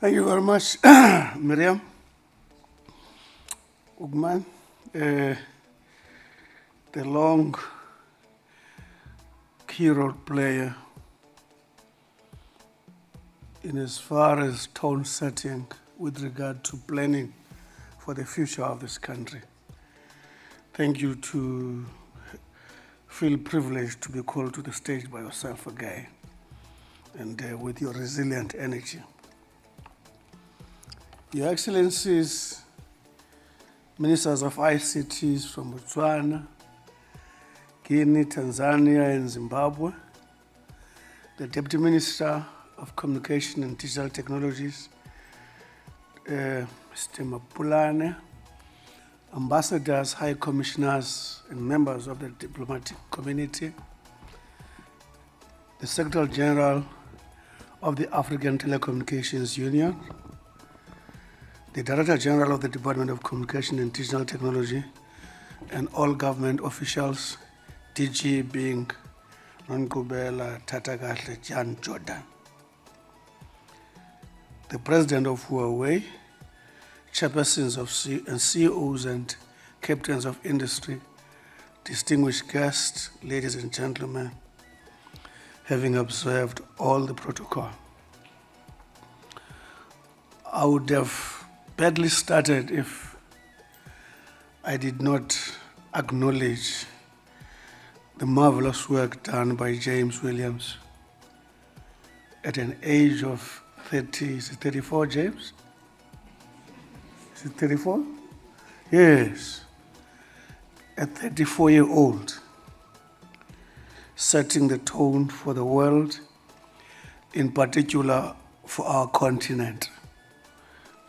Thank you very much, Miriam. Ugman, the long key role player in as far as tone setting with regard to planning for the future of this country. Thank you to feel privileged to be called to the stage by yourself again and with your resilient energy. Your Excellencies, Ministers of ICTs from Botswana, Guinea, Tanzania, and Zimbabwe, the Deputy Minister of Communication and Digital Technologies, Mr. Mapulane, ambassadors, high commissioners, and members of the diplomatic community, the Secretary General of the African Telecommunications Union, the Director General of the Department of Communication and Digital Technology, and all government officials, DG being Gungubele, Tatagahle, Jan Jordan. The President of Huawei, chairpersons and CEOs and captains of industry, distinguished guests, ladies and gentlemen, having observed all the protocol. I would have badly started if I did not acknowledge the marvelous work done by James Williams at an age of 30, is it 34, James? Is it 34? Yes. At 34-year-old, setting the tone for the world, in particular for our continent.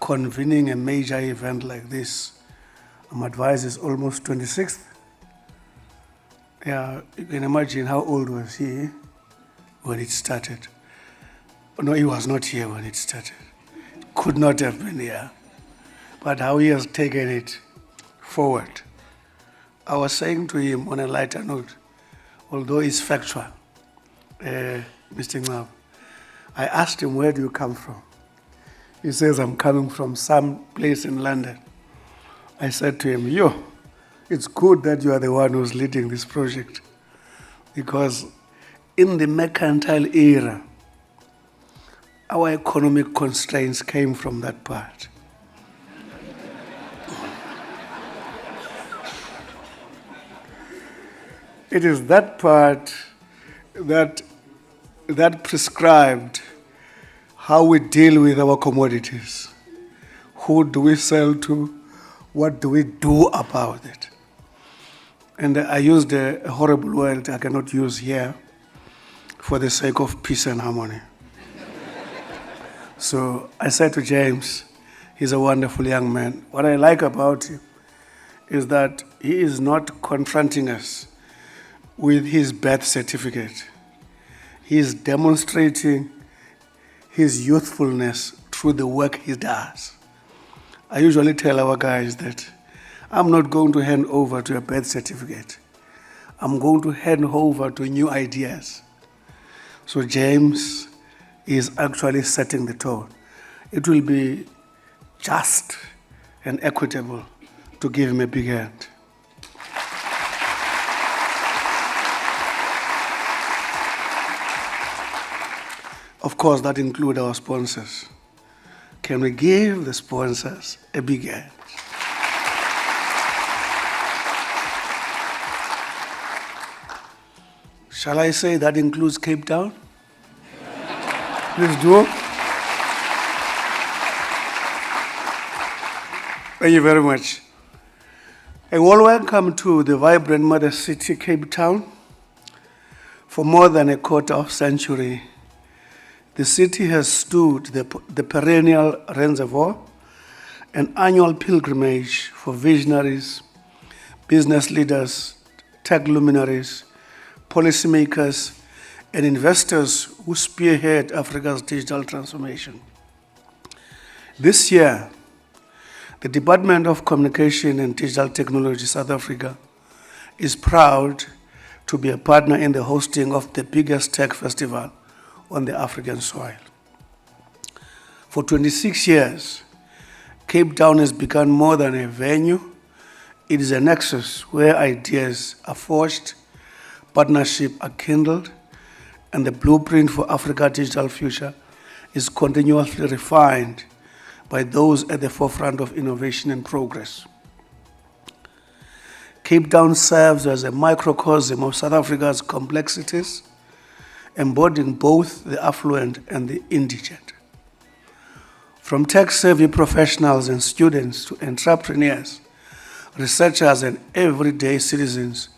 Convening a major event like this, I'm advised it's almost 26th. Yeah, you can imagine how old was he when it started. No, he was not here when it started. Could not have been here. But how he has taken it forward. I was saying to him on a lighter note, although it's factual, Mr. Ngab, I asked him, where do you come from? He says, I'm coming from some place in London. I said to him, it's good that you are the one who's leading this project, because in the mercantile era, our economic constraints came from that part. It is that part that prescribed how we deal with our commodities. Who do we sell to? What do we do about it? And I used a horrible word I cannot use here for the sake of peace and harmony. So I said to James, he's a wonderful young man. What I like about him is that he is not confronting us with his birth certificate. He is demonstrating his youthfulness through the work he does. I usually tell our guys that I'm not going to hand over to a birth certificate. I'm going to hand over to new ideas. So James is actually setting the tone. It will be just and equitable to give him a big hand. Of course, that includes our sponsors. Can we give the sponsors a big hand? Shall I say that includes Cape Town? Please do. Thank you very much. A warm welcome to the vibrant mother city, Cape Town. For more than a quarter of a century, the city has stood the perennial reservoir, an annual pilgrimage for visionaries, business leaders, tech luminaries, policymakers, and investors who spearhead Africa's digital transformation. This year, the Department of Communication and Digital Technology South Africa is proud to be a partner in the hosting of the biggest tech festival on the African soil. For 26 years, Cape Town has become more than a venue. It is a nexus where ideas are forged, partnerships are kindled, and the blueprint for Africa's digital future is continuously refined by those at the forefront of innovation and progress. Cape Town serves as a microcosm of South Africa's complexities, embodying both the affluent and the indigent. From tech-savvy professionals and students to entrepreneurs, researchers, and everyday citizens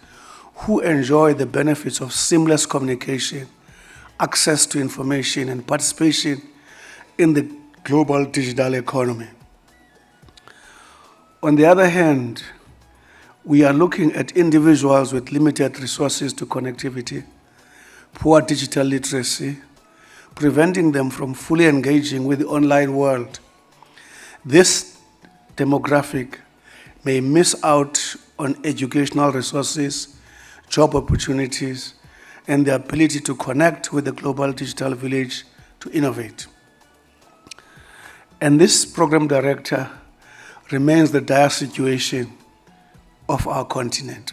who enjoy the benefits of seamless communication, access to information, and participation in the global digital economy. On the other hand, we are looking at individuals with limited resources to connectivity, poor digital literacy, preventing them from fully engaging with the online world. This demographic may miss out on educational resources, job opportunities, and the ability to connect with the global digital village to innovate. And this program director remains the dire situation of our continent.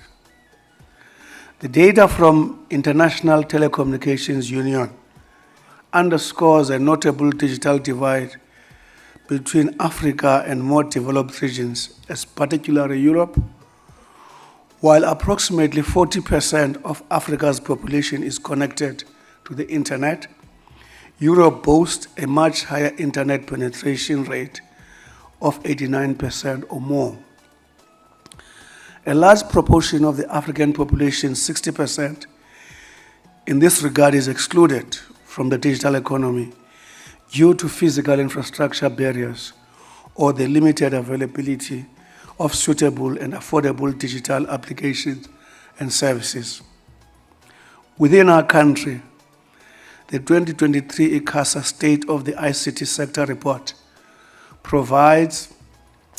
The data from International Telecommunications Union underscores a notable digital divide between Africa and more developed regions, as particularly Europe. While approximately 40% of Africa's population is connected to the internet, Europe boasts a much higher internet penetration rate of 89% or more. A large proportion of the African population, 60%, in this regard is excluded from the digital economy due to physical infrastructure barriers or the limited availability of suitable and affordable digital applications and services. Within our country, the 2023 ICASA State of the ICT Sector Report provides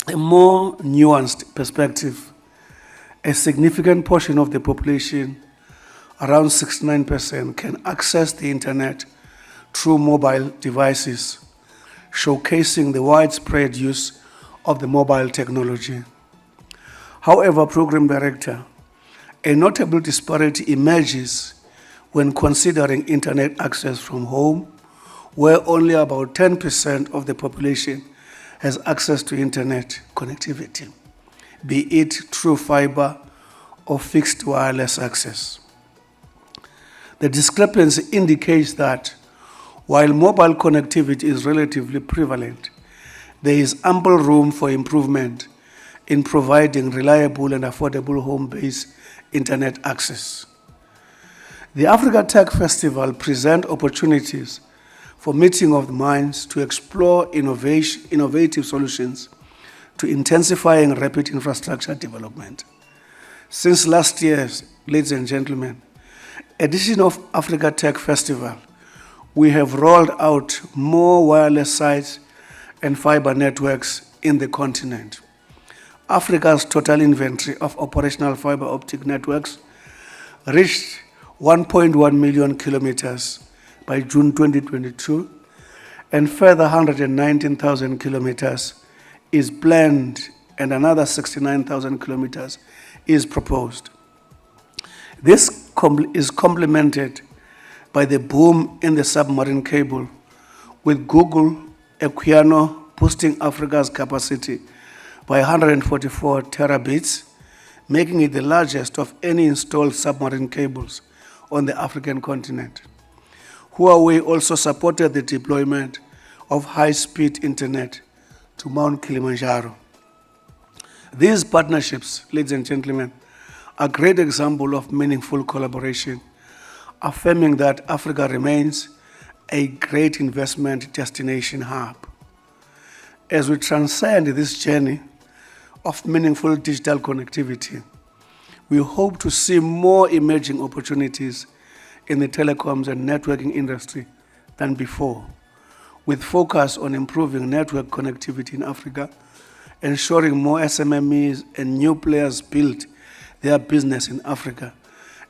a more nuanced perspective. A significant portion of the population, around 69%, can access the internet through mobile devices, showcasing the widespread use of the mobile technology. However, Program Director, a notable disparity emerges when considering internet access from home, where only about 10% of the population has access to internet connectivity, be it through fiber or fixed wireless access. The discrepancy indicates that while mobile connectivity is relatively prevalent, there is ample room for improvement in providing reliable and affordable home-based internet access. The Africa Tech Festival presents opportunities for meeting of the minds to explore innovative solutions to intensifying rapid infrastructure development. Since last year, ladies and gentlemen, edition of Africa Tech Festival, we have rolled out more wireless sites and fiber networks in the continent. Africa's total inventory of operational fiber optic networks reached 1.1 million kilometers by June 2022, and further 119,000 kilometers is planned and another 69,000 kilometers is proposed. This is complemented by the boom in the submarine cable, with Google Equiano boosting Africa's capacity by 144 terabits, making it the largest of any installed submarine cables on the African continent. Huawei also supported the deployment of high-speed internet to Mount Kilimanjaro. These partnerships, ladies and gentlemen, are a great example of meaningful collaboration, affirming that Africa remains a great investment destination hub. As we transcend this journey of meaningful digital connectivity, we hope to see more emerging opportunities in the telecoms and networking industry than before, with focus on improving network connectivity in Africa, ensuring more SMMEs and new players build their business in Africa,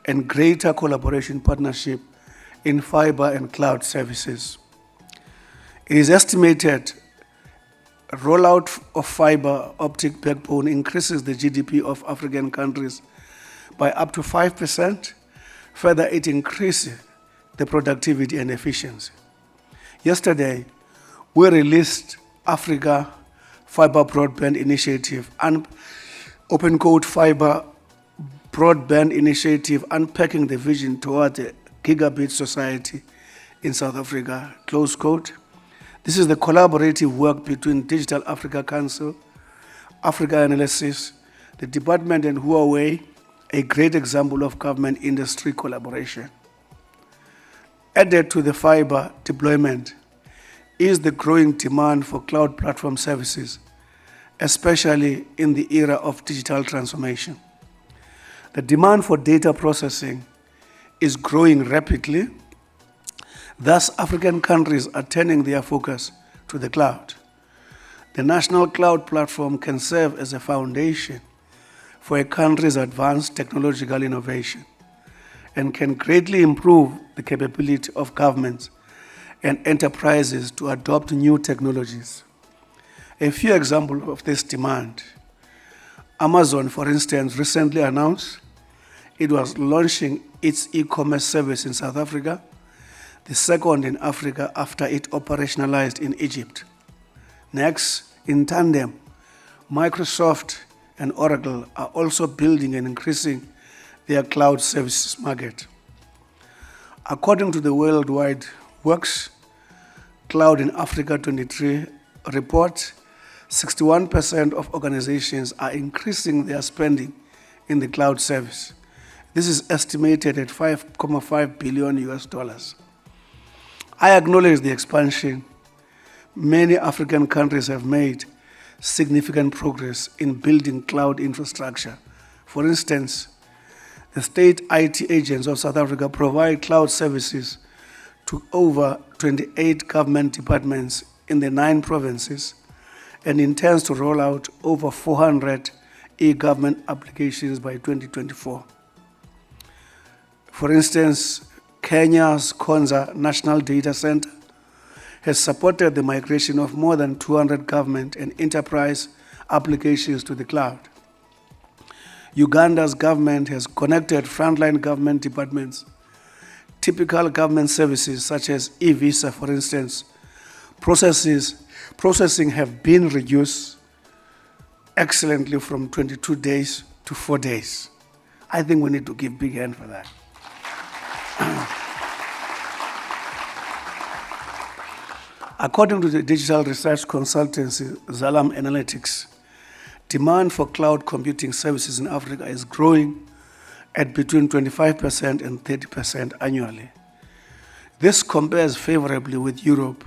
and greater collaboration partnership in fiber and cloud services. It is estimated a rollout of fiber optic backbone increases the GDP of African countries by up to 5%. Further, it increases the productivity and efficiency. Yesterday, we released Africa Fiber Broadband Initiative and Open Code Fiber Broadband Initiative, unpacking the vision toward a gigabit society in South Africa, close quote. This is the collaborative work between Digital Africa Council, Africa Analysis, the department, and Huawei, a great example of government-industry collaboration. Added to the fiber deployment is the growing demand for cloud platform services, especially in the era of digital transformation. The demand for data processing is growing rapidly. Thus, African countries are turning their focus to the cloud. The national cloud platform can serve as a foundation for a country's advanced technological innovation and can greatly improve the capability of governments and enterprises to adopt new technologies. A few examples of this demand. Amazon, for instance, recently announced it was launching its e-commerce service in South Africa, the second in Africa after it operationalized in Egypt. Next, in tandem, Microsoft and Oracle are also building and increasing their cloud services market. According to the Worldwide Works Cloud in Africa 23 report, 61% of organizations are increasing their spending in the cloud service. This is estimated at $5.5 billion. I acknowledge the expansion. Many African countries have made significant progress in building cloud infrastructure. For instance, the state IT agents of South Africa provide cloud services to over 28 government departments in the 9 provinces and intends to roll out over 400 e-government applications by 2024. For instance, Kenya's Konza National Data Center has supported the migration of more than 200 government and enterprise applications to the cloud. Uganda's government has connected frontline government departments. Typical government services such as e-visa, for instance, processing have been reduced excellently from 22 days to 4 days. I think we need to give big hand for that. According to the digital research consultancy Zalam Analytics, demand for cloud computing services in Africa is growing at between 25% and 30% annually. This compares favorably with Europe,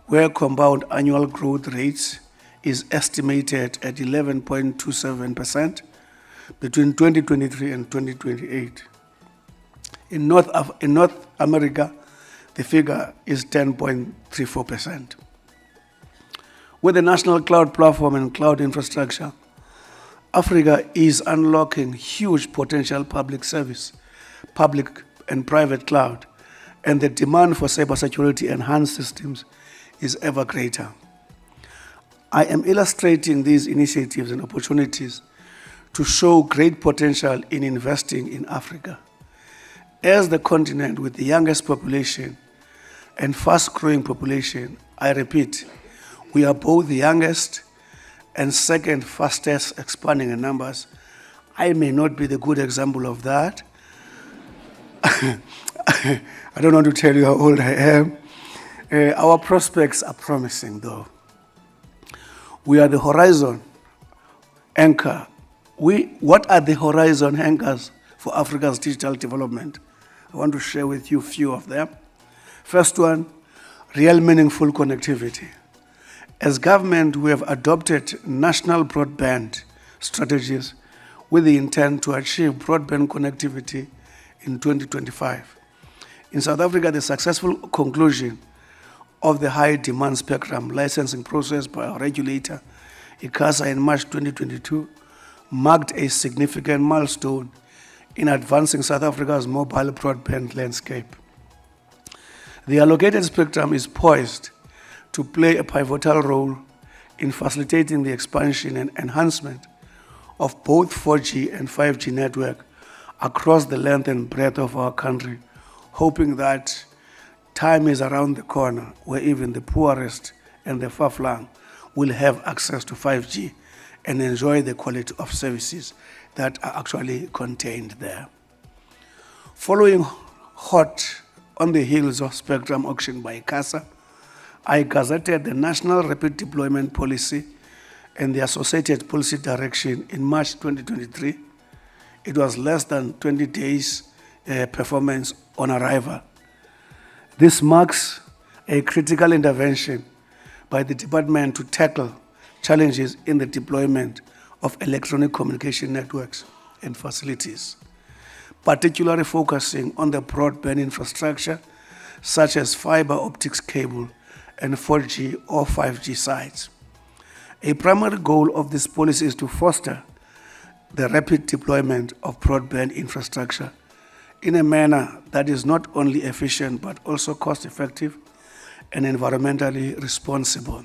where compound annual growth rates is estimated at 11.27% between 2023 and 2028. In North America, the figure is 10.34%. With the national cloud platform and cloud infrastructure, Africa is unlocking huge potential public service, public and private cloud, and the demand for cybersecurity enhanced systems is ever greater. I am illustrating these initiatives and opportunities to show great potential in investing in Africa. As the continent with the youngest population and fast-growing population, I repeat, we are both the youngest and second fastest expanding in numbers. I may not be the good example of that. I don't want to tell you how old I am. Our prospects are promising, though. We are the horizon anchor. What are the horizon anchors for Africa's digital development? I want to share with you a few of them. First one, real meaningful connectivity. As government, we have adopted national broadband strategies with the intent to achieve broadband connectivity in 2025. In South Africa, the successful conclusion of the high demand spectrum licensing process by our regulator, ICASA, in March 2022 marked a significant milestone in advancing South Africa's mobile broadband landscape. The allocated spectrum is poised to play a pivotal role in facilitating the expansion and enhancement of both 4G and 5G network across the length and breadth of our country, hoping that time is around the corner where even the poorest and the far-flung will have access to 5G and enjoy the quality of services that are actually contained there. Following hot on the heels of spectrum auction by CASA, I gazetted the National Rapid Deployment Policy and the associated policy direction in March 2023. It was less than 20 days performance on arrival. This marks a critical intervention by the department to tackle challenges in the deployment of electronic communication networks and facilities, particularly focusing on the broadband infrastructure such as fiber optics cable and 4G or 5G sites. A primary goal of this policy is to foster the rapid deployment of broadband infrastructure in a manner that is not only efficient but also cost-effective and environmentally responsible.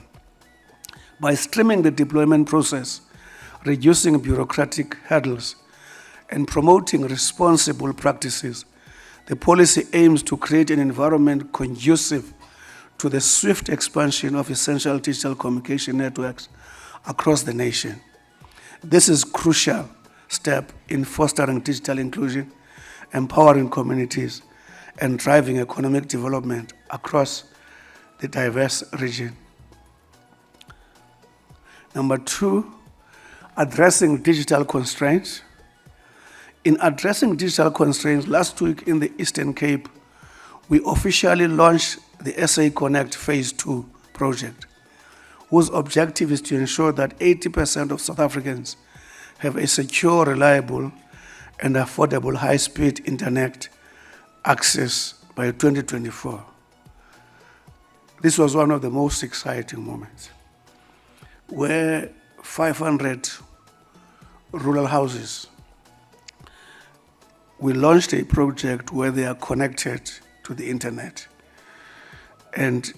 By streamlining the deployment process, reducing bureaucratic hurdles, and promoting responsible practices, the policy aims to create an environment conducive to the swift expansion of essential digital communication networks across the nation. This is a crucial step in fostering digital inclusion, empowering communities, and driving economic development across the diverse region. Number 2, addressing digital constraints. In addressing digital constraints, last week in the Eastern Cape, we officially launched the SA Connect Phase 2 project, whose objective is to ensure that 80% of South Africans have a secure, reliable, and affordable high-speed internet access by 2024. This was one of the most exciting moments, where 500 rural houses, we launched a project where they are connected to the internet and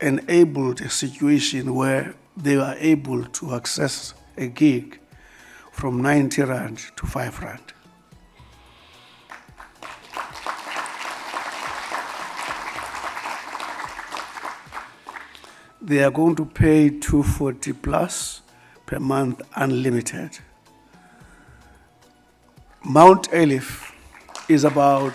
enabled a situation where they are able to access a gig from 90 Rand to 5 Rand. They are going to pay 240 plus per month, unlimited. Mount Elif is about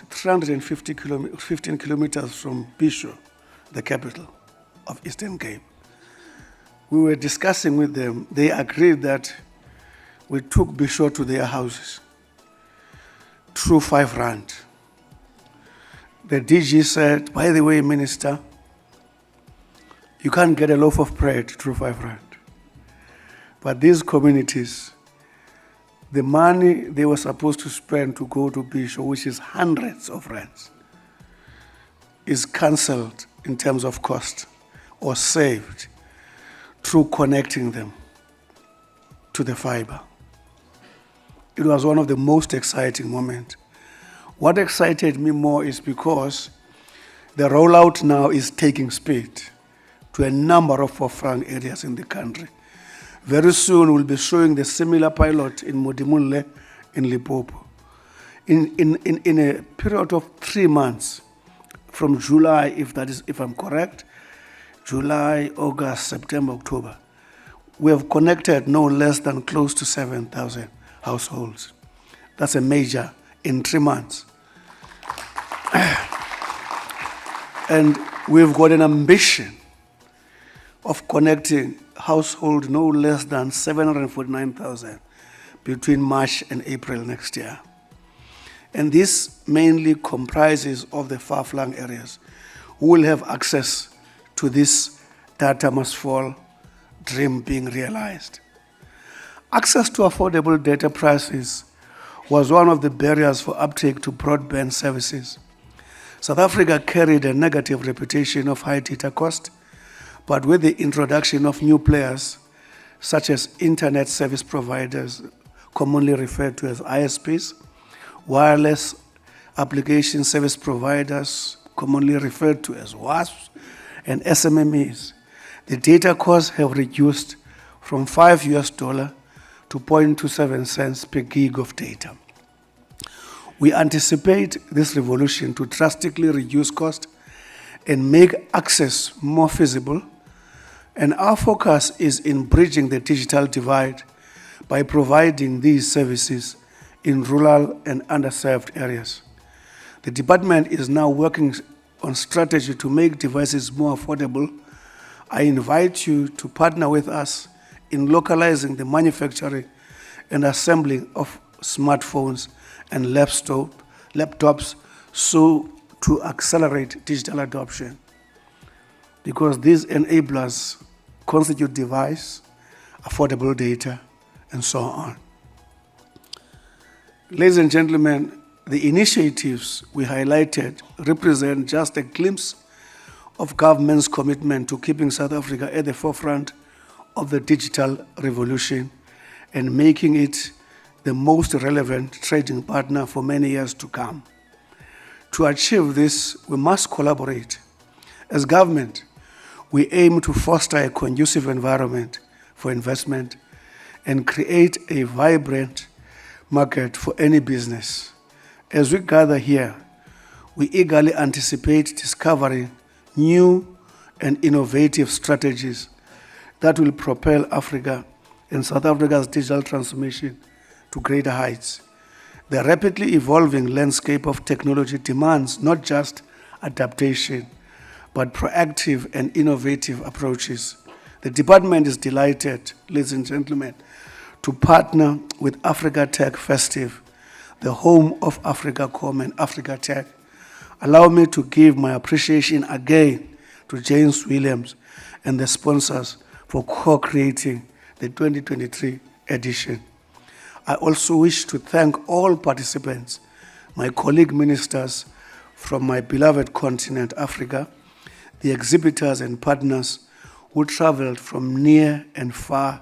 315 kilometers from Bisho, the capital of Eastern Cape. We were discussing with them. They agreed that we took Bisho to their houses through 5 Rand. The DG said, by the way, Minister, you can't get a loaf of bread through 5 Rand. But these communities, the money they were supposed to spend to go to Bisho, which is hundreds of rands, is cancelled in terms of cost or saved through connecting them to the fiber. It was one of the most exciting moments. What excited me more is because the rollout now is taking speed to a number of forefront areas in the country. Very soon we'll be showing the similar pilot in Modimolle in Limpopo. In a period of 3 months, from July, if I'm correct, July, August, September, October, we have connected no less than close to 7,000 households. That's a major in 3 months. And we've got an ambition of connecting households no less than 749,000 between March and April next year. And this mainly comprises of the far-flung areas who will have access to this data must fall dream being realized. Access to affordable data prices was one of the barriers for uptake to broadband services. South Africa carried a negative reputation of high data cost, but with the introduction of new players, such as internet service providers, commonly referred to as ISPs, wireless application service providers, commonly referred to as WASPs, and SMMEs, the data costs have reduced from $5 to 0.27 cents per gig of data. We anticipate this revolution to drastically reduce cost and make access more feasible, and our focus is in bridging the digital divide by providing these services in rural and underserved areas. The department is now working on strategy to make devices more affordable. I invite you to partner with us in localizing the manufacturing and assembling of smartphones and laptops so to accelerate digital adoption, because these enablers constitute device, affordable data, and so on. Ladies and gentlemen, the initiatives we highlighted represent just a glimpse of government's commitment to keeping South Africa at the forefront of the digital revolution and making it the most relevant trading partner for many years to come. To achieve this, we must collaborate. As government, we aim to foster a conducive environment for investment and create a vibrant market for any business. As we gather here, we eagerly anticipate discovering new and innovative strategies that will propel Africa and South Africa's digital transformation to greater heights. The rapidly evolving landscape of technology demands not just adaptation, but proactive and innovative approaches. The department is delighted, ladies and gentlemen, to partner with Africa Tech Festive, the home of AfricaCom and Africa Tech. Allow me to give my appreciation again to James Williams and the sponsors for co-creating the 2023 edition. I also wish to thank all participants, my colleague ministers from my beloved continent, Africa, the exhibitors and partners who traveled from near and far,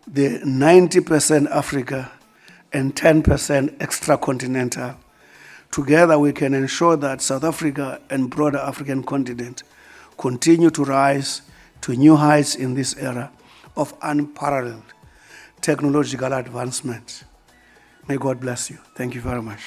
the 90% Africa and 10% extra-continental. Together we can ensure that South Africa and broader African continent continue to rise to new heights in this era of unparalleled technological advancement. May God bless you. Thank you very much.